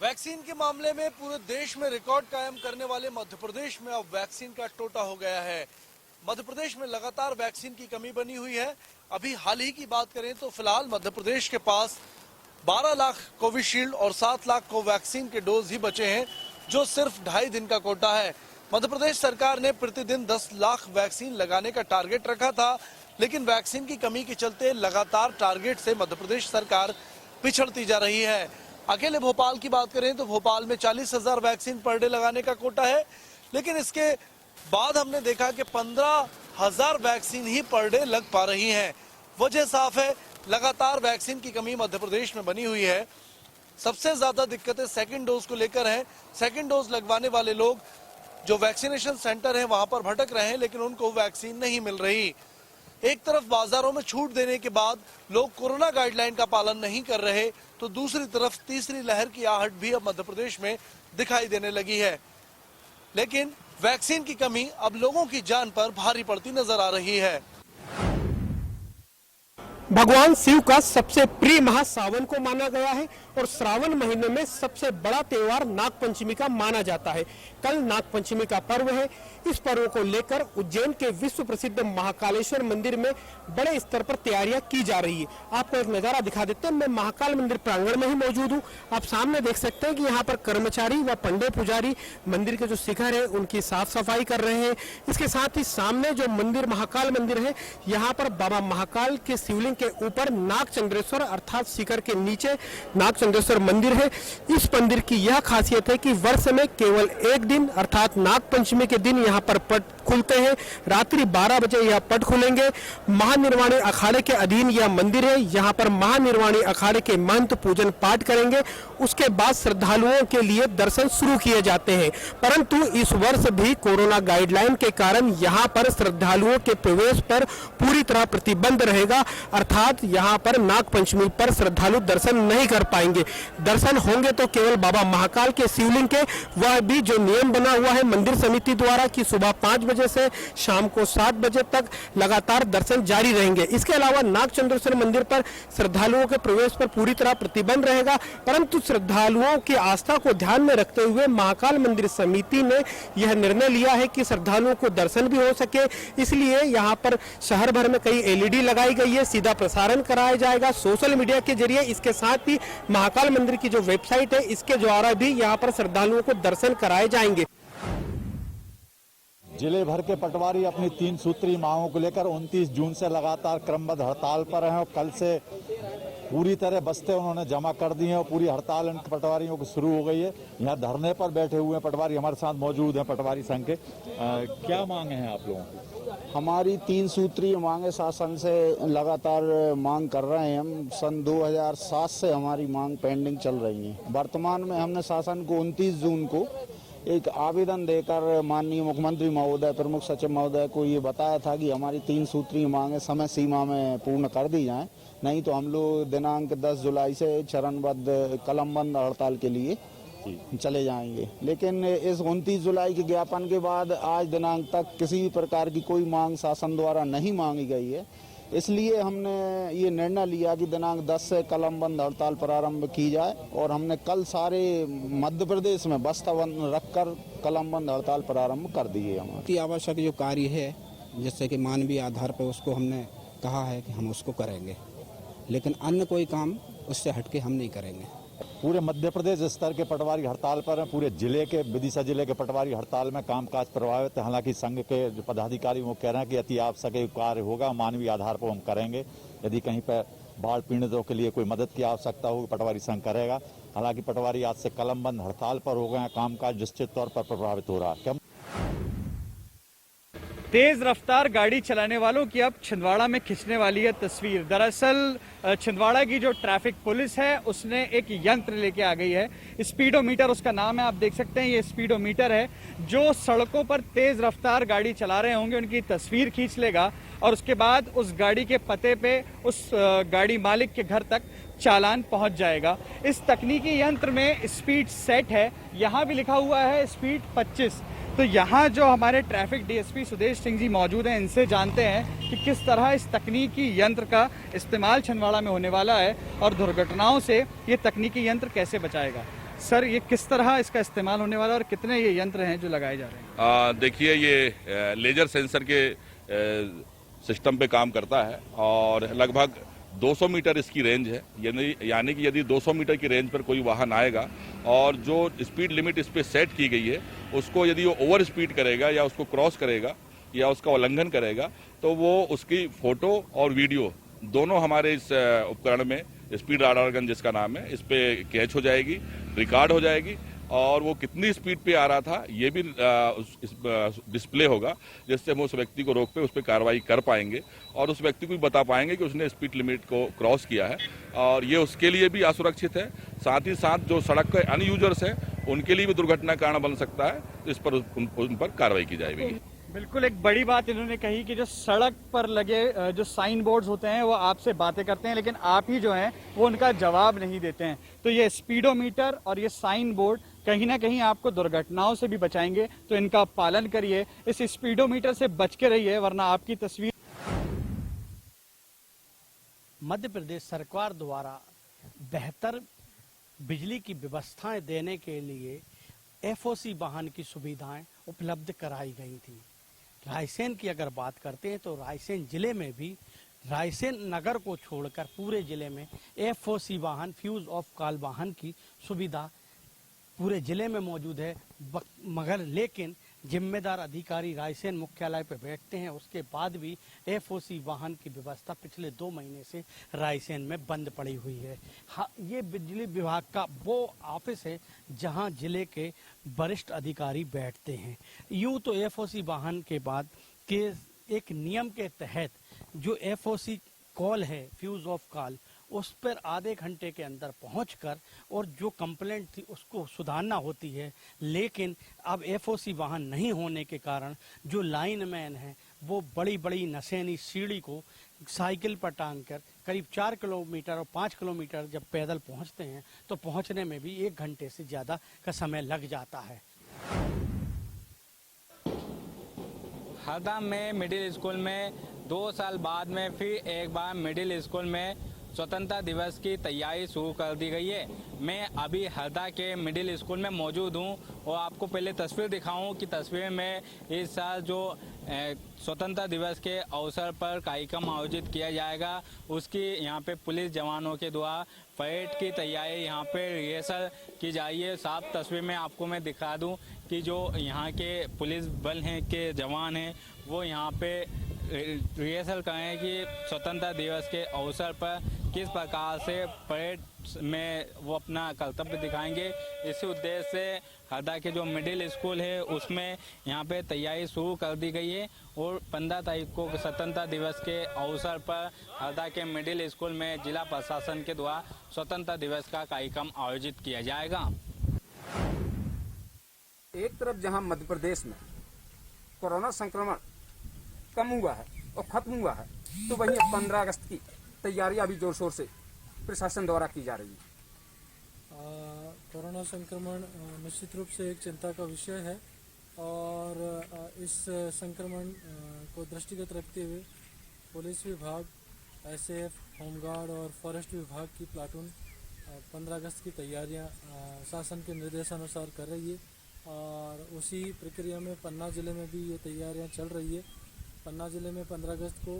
Vaccine के मामले में पूरे देश में रिकॉर्ड कायम करने वाले मध्य प्रदेश में अब वैक्सीन का टोटा हो गया है। मध्य प्रदेश में लगातार वैक्सीन की कमी बनी हुई है। अभी हाल ही की बात करें तो फिलहाल मध्य प्रदेश के पास 12 लाख कोविशील्ड और 7 लाख कोवैक्सीन के डोज ही बचे हैं, जो सिर्फ 2.5 दिन का कोटा है। मध्य प्रदेश सरकार ने प्रतिदिन 10 लाख वैक्सीन लगाने का टारगेट रखा था, लेकिन वैक्सीन की कमी के चलते लगातार टारगेट से मध्य प्रदेश सरकार पिछड़ती जा रही है। अकेले भोपाल की बात करें तो भोपाल में 40,000 वैक्सीन पर डे लगाने का कोटा है, लेकिन इसके बाद हमने देखा कि 15,000 वैक्सीन ही पर डे लग पा रही हैं। वजह साफ है, लगातार वैक्सीन की कमी मध्य प्रदेश में बनी हुई है। सबसे ज्यादा दिक्कतें सेकंड डोज को लेकर हैं। सेकंड डोज लगवाने वाले लोग जो वैक्सीनेशन सेंटर है वहां पर भटक रहे हैं, लेकिन उनको वैक्सीन नहीं मिल रही। एक तरफ बाजारों में छूट देने के बाद लोग कोरोना गाइडलाइन का पालन नहीं कर रहे, तो दूसरी तरफ तीसरी लहर की आहट भी अब मध्य प्रदेश में दिखाई देने लगी है। लेकिन वैक्सीन की कमी अब लोगों की जान पर भारी पड़ती नजर आ रही है। भगवान शिव का सबसे प्रिय माह सावन को माना गया है और श्रावण महीने में सबसे बड़ा त्योहार नागपंचमी का माना जाता है। कल नागपंचमी का पर्व है। इस पर्व को लेकर उज्जैन के विश्व प्रसिद्ध महाकालेश्वर मंदिर में बड़े स्तर पर तैयारियां की जा रही है। आपको एक नजारा दिखा देते हैं। मैं महाकाल मंदिर प्रांगण में ही मौजूद हूं। आप सामने देख सकते हैं कि यहाँ पर कर्मचारी व पंडे पुजारी मंदिर के जो शिखर है उनकी साफ सफाई कर रहे हैं। इसके साथ ही सामने जो मंदिर महाकाल मंदिर है, यहाँ पर बाबा महाकाल के शिवलिंग के ऊपर नागचंद्रेश्वर अर्थात शिखर के नीचे नागचंद्रेश्वर मंदिर है। इस मंदिर की यह खासियत है कि वर्ष में केवल एक दिन अर्थात नागपंचमी के दिन यहाँ पर पट खुलते हैं। रात्रि 12 बजे यह पट खुलेंगे। महानिर्वाणी अखाड़े के अधीन यह मंदिर है। यहाँ पर महानिर्वाणी अखाड़े के महंत पूजन पाठ करेंगे। उसके बाद श्रद्धालुओं के लिए दर्शन शुरू किए जाते हैं, परंतु इस वर्ष भी कोरोना गाइडलाइन के कारण यहाँ पर श्रद्धालुओं के प्रवेश पर पूरी तरह प्रतिबंध रहेगा। अर्थात यहाँ पर नागपंचमी पर श्रद्धालु दर्शन नहीं कर पाएंगे। दर्शन होंगे तो केवल बाबा महाकाल के शिवलिंग के, वह भी जो नियम बना हुआ है मंदिर समिति द्वारा कि सुबह 5 बजे से शाम को 7 बजे तक लगातार दर्शन जारी रहेंगे। इसके अलावा नागचंद्रेश्वर मंदिर पर श्रद्धालुओं के प्रवेश पर पूरी तरह प्रतिबंध रहेगा, परंतु श्रद्धालुओं की आस्था को ध्यान में रखते हुए महाकाल मंदिर समिति ने यह निर्णय लिया है कि श्रद्धालुओं को दर्शन भी हो सके। इसलिए यहाँ पर शहर भर में कई LED लगाई गई है, सीधा प्रसारण कराया जाएगा सोशल मीडिया के जरिए। इसके साथ ही महाकाल मंदिर की जो वेबसाइट है इसके द्वारा भी यहाँ पर श्रद्धालुओं को दर्शन कराए जाएंगे। जिले भर के पटवारी अपनी 3 सूत्री मांगों को लेकर 29 जून से लगातार क्रमबद्ध हड़ताल पर हैं और कल से पूरी तरह बस्ते उन्होंने जमा कर दी हैं और पूरी हड़ताल इन पटवारियों की शुरू हो गई है। यहाँ धरने पर बैठे हुए हैं पटवारी, हमारे साथ मौजूद हैं पटवारी संघ के। क्या मांगे हैं आप लोगों की? हमारी 3 सूत्रीय मांगे शासन से लगातार मांग कर रहे हैं। हम सन 2007 से हमारी मांग पेंडिंग चल रही है। वर्तमान में हमने शासन को 29 जून को एक आवेदन देकर माननीय मुख्यमंत्री महोदय, प्रमुख सचिव महोदय को ये बताया था कि हमारी 3 सूत्रीय मांगे समय सीमा में पूर्ण कर दी जाएं, नहीं तो हम लोग दिनांक 10 जुलाई से चरणबद्ध कलमबंद हड़ताल के लिए चले जाएंगे। लेकिन इस 29 जुलाई के ज्ञापन के बाद आज दिनांक तक किसी भी प्रकार की कोई मांग शासन द्वारा नहीं मांगी गई है। इसलिए हमने ये निर्णय लिया कि दिनांक 10 से कलमबंद हड़ताल प्रारंभ की जाए और हमने कल सारे मध्य प्रदेश में बस्ता बंद रखकर कलमबंद हड़ताल प्रारंभ कर दी है। हमारी आवश्यक जो कार्य है जैसे कि मानवीय आधार पर उसको हमने कहा है कि हम उसको करेंगे, लेकिन अन्य कोई काम उससे हटके हम नहीं करेंगे। पूरे मध्य प्रदेश स्तर के पटवारी हड़ताल पर हैं। पूरे जिले के विदिशा जिले के पटवारी हड़ताल में कामकाज प्रभावित है। हालांकि संघ के जो पदाधिकारी वो कह रहे हैं कि अति आवश्यक कार्य होगा, मानवीय आधार पर हम करेंगे। यदि कहीं पर बाढ़ पीड़ितों के लिए कोई मदद की आवश्यकता होगी पटवारी संघ करेगा। हालांकि पटवारी आज से कलमबंद हड़ताल पर हो गए हैं। कामकाज निश्चित तौर पर प्रभावित हो रहा है। तेज रफ्तार गाड़ी चलाने वालों की अब छिंदवाड़ा में खिंचने वाली है तस्वीर। दरअसल छिंदवाड़ा की जो ट्रैफिक पुलिस है उसने एक यंत्र लेके आ गई है, स्पीडोमीटर उसका नाम है। आप देख सकते हैं ये स्पीडोमीटर है जो सड़कों पर तेज रफ्तार गाड़ी चला रहे होंगे उनकी तस्वीर खींच लेगा और उसके बाद उस गाड़ी के पते पे उस गाड़ी मालिक के घर तक चालान पहुंच जाएगा। इस तकनीकी यंत्र में स्पीड सेट है, यहाँ भी लिखा हुआ है स्पीड 25। तो यहाँ जो हमारे ट्रैफिक डीएसपी सुदेश सिंह जी मौजूद हैं, इनसे जानते हैं कि किस तरह इस तकनीकी यंत्र का इस्तेमाल छिंदवाड़ा में होने वाला है और दुर्घटनाओं से ये तकनीकी यंत्र कैसे बचाएगा। सर ये किस तरह इसका इस्तेमाल होने वाला है और कितने ये यंत्र हैं जो लगाए जा रहे हैं? देखिए ये लेजर सेंसर के सिस्टम पे काम करता है और लगभग 200 मीटर इसकी रेंज है। यानी कि यदि 200 मीटर की रेंज पर कोई वाहन आएगा और जो स्पीड लिमिट इस पे सेट की गई है उसको यदि वो ओवर स्पीड करेगा या उसको क्रॉस करेगा या उसका उल्लंघन करेगा तो वो उसकी फोटो और वीडियो दोनों हमारे इस उपकरण में स्पीड राडार गन जिसका नाम है इस पे कैच हो जाएगी, रिकॉर्ड हो जाएगी और वो कितनी स्पीड पे आ रहा था ये भी डिस्प्ले होगा, जिससे हम उस व्यक्ति को रोक पे उस पर कार्रवाई कर पाएंगे और उस व्यक्ति को भी बता पाएंगे कि उसने स्पीड लिमिट को क्रॉस किया है और ये उसके लिए भी असुरक्षित है। साथ ही साथ जो सड़क के अन्य यूजर्स हैं उनके लिए भी दुर्घटना कारण बन सकता है, तो इस पर उन पर कार्रवाई की जाएगी। बिल्कुल एक बड़ी बात इन्होंने कही कि जो सड़क पर लगे जो साइन बोर्ड्स होते हैं वो आपसे बातें करते हैं लेकिन आप ही जो हैं वो उनका जवाब नहीं देते हैं। तो ये स्पीडोमीटर और ये साइन बोर्ड कहीं ना कहीं आपको दुर्घटनाओं से भी बचाएंगे, तो इनका पालन करिए, इस स्पीडोमीटर से बच के रहिए वरना आपकी तस्वीर। मध्य प्रदेश सरकार द्वारा बेहतर बिजली की व्यवस्थाएं देने के लिए एफओसी वाहन की सुविधाएं उपलब्ध कराई गई थी। रायसेन की अगर बात करते हैं तो रायसेन जिले में भी रायसेन नगर को छोड़कर पूरे जिले में एफओसी वाहन फ्यूज ऑफ कॉल वाहन की सुविधा पूरे जिले में मौजूद है। मगर लेकिन जिम्मेदार अधिकारी रायसेन मुख्यालय पर बैठते हैं, उसके बाद भी एफओसी वाहन की व्यवस्था पिछले 2 महीने से रायसेन में बंद पड़ी हुई है। हाँ, ये बिजली विभाग का वो ऑफिस है जहां जिले के वरिष्ठ अधिकारी बैठते हैं। यूं तो एफओसी वाहन के बाद के एक नियम के तहत जो एफओसी कॉल है फ्यूज ऑफ कॉल उस पर आधे घंटे के अंदर पहुंचकर और जो कंप्लेंट थी उसको सुधारना होती है, लेकिन अब एफओसी वाहन नहीं होने के कारण जो लाइनमैन हैं वो बड़ी बड़ी नसेनी सीढ़ी को साइकिल पर टांग कर करीब 4 किलोमीटर और 5 किलोमीटर जब पैदल पहुंचते हैं तो पहुंचने में भी 1 घंटे से ज़्यादा का समय लग जाता है। हरदा में मिडिल स्कूल में 2 साल बाद में फिर एक बार मिडिल स्कूल में स्वतंत्रता दिवस की तैयारी शुरू कर दी गई है। मैं अभी हरदा के मिडिल स्कूल में मौजूद हूं और आपको पहले तस्वीर दिखाऊं कि तस्वीर में इस साल जो स्वतंत्रता दिवस के अवसर पर कार्यक्रम आयोजित किया जाएगा उसकी यहां पे पुलिस जवानों के द्वारा परेड की तैयारी यहां पे रिहर्सल की जा रही है। साफ तस्वीर में आपको मैं दिखा दूं कि जो यहाँ के पुलिस बल हैं के जवान हैं वो यहाँ पे रिहर्सल करें कि स्वतंत्रता दिवस के अवसर पर किस प्रकार से परेड में वो अपना कर्तव्य दिखाएंगे। इसी उद्देश्य से हरदा के जो मिडिल स्कूल है उसमें यहाँ पे तैयारी शुरू कर दी गई है और 15 तारीख को स्वतंत्रता दिवस के अवसर पर हरदा के मिडिल स्कूल में जिला प्रशासन के द्वारा स्वतंत्रता दिवस का कार्यक्रम आयोजित किया जाएगा। एक तरफ जहां मध्य प्रदेश में कोरोना संक्रमण कम हुआ है और खत्म हुआ है, तो वहीं 15 अगस्त की तैयारियां अभी जोर शोर से प्रशासन द्वारा की जा रही है। कोरोना संक्रमण निश्चित रूप से एक चिंता का विषय है और इस संक्रमण को दृष्टिगत रखते हुए पुलिस विभाग, एसएएफ, होमगार्ड और फॉरेस्ट विभाग की प्लाटून 15 अगस्त की तैयारियां शासन के निर्देशानुसार कर रही है और उसी प्रक्रिया में पन्ना जिले में भी ये तैयारियां चल रही है। पन्ना जिले में 15 अगस्त को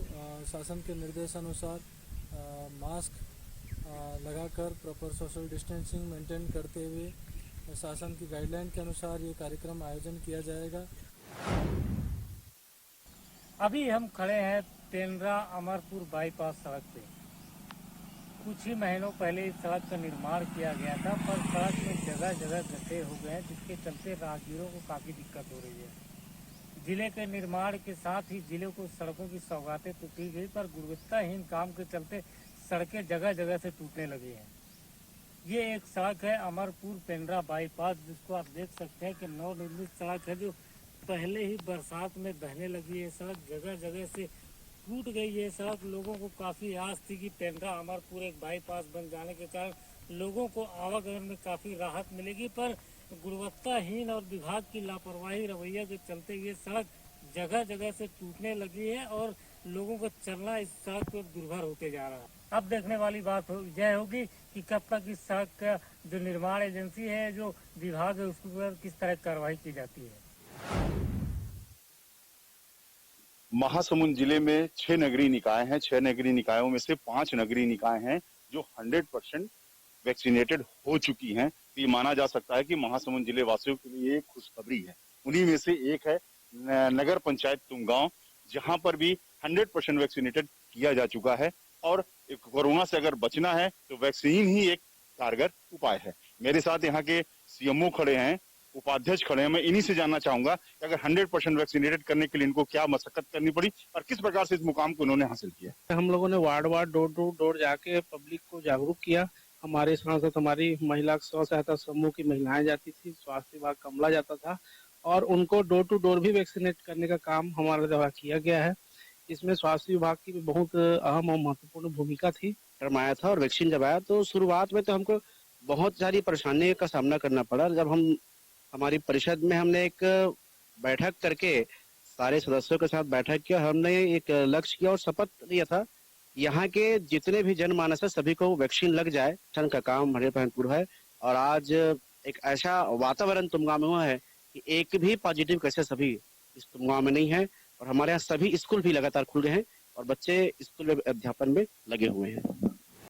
शासन के निर्देशानुसार मास्क लगाकर प्रॉपर सोशल डिस्टेंसिंग मेंटेन करते हुए शासन की गाइडलाइन के अनुसार ये कार्यक्रम आयोजन किया जाएगा। अभी हम खड़े हैं तेंद्रा अमरपुर बाईपास सड़क पे। कुछ ही महीनों पहले इस सड़क का निर्माण किया गया था, पर सड़क में जगह जगह गड्ढे हो गए हैं जिसके चलते राहगीरों को काफ़ी दिक्कत हो रही है। जिले के निर्माण के साथ ही जिले को सड़कों की सौगातें तो दी गई, पर गुणवत्ताहीन काम के चलते सड़कें जगह जगह से टूटने लगी हैं। ये एक सड़क है अमरपुर पेंड्रा बाईपास, जिसको आप देख सकते हैं कि नवनिर्मित सड़क है जो पहले ही बरसात में बहने लगी है। सड़क जगह जगह से टूट गई है। सड़क लोगों को काफ़ी आस थी कि पेंड्रा अमरपुर एक बाईपास बन जाने के कारण लोगों को आवागमन में काफ़ी राहत मिलेगी, पर गुणवत्ताहीन और विभाग की लापरवाही रवैया के चलते ये सड़क जगह जगह से टूटने लगी है और लोगों का चलना इस सड़क पर दुर्भर होते जा रहा है। अब देखने वाली बात यह होगी कि कब तक इस सड़क का जो निर्माण एजेंसी है, जो विभाग है, उसके ऊपर किस तरह कार्रवाई की जाती है। महासमुंद जिले में 6 नगरीय निकाय हैं। 6 नगरीय निकायों में से 5 नगरीय निकाय हैं जो 100% वैक्सीनेटेड हो चुकी हैं। तो ये माना जा सकता है कि महासमुंद जिले वासियों के लिए एक खुशखबरी है। उन्हीं में से एक है नगर पंचायत तुमगांव, जहां पर भी 100% वैक्सीनेटेड किया जा चुका है। और कोरोना से अगर बचना है तो वैक्सीन ही एक कारगर उपाय है। मेरे साथ यहाँ के सीएमओ खड़े हैं, उपाध्यक्ष खड़े हैं। मैं इन्हीं से जानना चाहूंगा कि अगर 100% वैक्सीनेटेड करने के लिए इनको क्या मशक्कत करनी पड़ी और किस प्रकार से इस मुकाम को उन्होंने हासिल किया। हम लोगों ने वार्ड डोर टू डोर जाके पब्लिक को जागरूक किया। हमारे सांसद, हमारी महिला स्व सहायता समूह की महिलाएं जाती थी, स्वास्थ्य विभाग का अमला जाता था और उनको डोर टू डोर भी वैक्सीनेट करने का काम हमारे द्वारा किया गया है। इसमें स्वास्थ्य विभाग की भी बहुत अहम और महत्वपूर्ण भूमिका थी। आया था और वैक्सीन जब आया तो शुरुआत में तो हमको बहुत सारी परेशानी का सामना करना पड़ा। जब हमारी परिषद में हमने एक बैठक करके सारे सदस्यों के साथ बैठक किया, हमने एक लक्ष्य किया और शपथ लिया था यहाँ के जितने भी जनमानस है सभी को वैक्सीन लग जाए। का काम 100% पूरा है और आज एक ऐसा वातावरण तुमगांव में हुआ है कि एक भी पॉजिटिव केसेस अभी इस तुमगांव में नहीं है और हमारे यहाँ सभी स्कूल भी लगातार खुल गए हैं और बच्चे स्कूल में अध्यापन में लगे हुए हैं।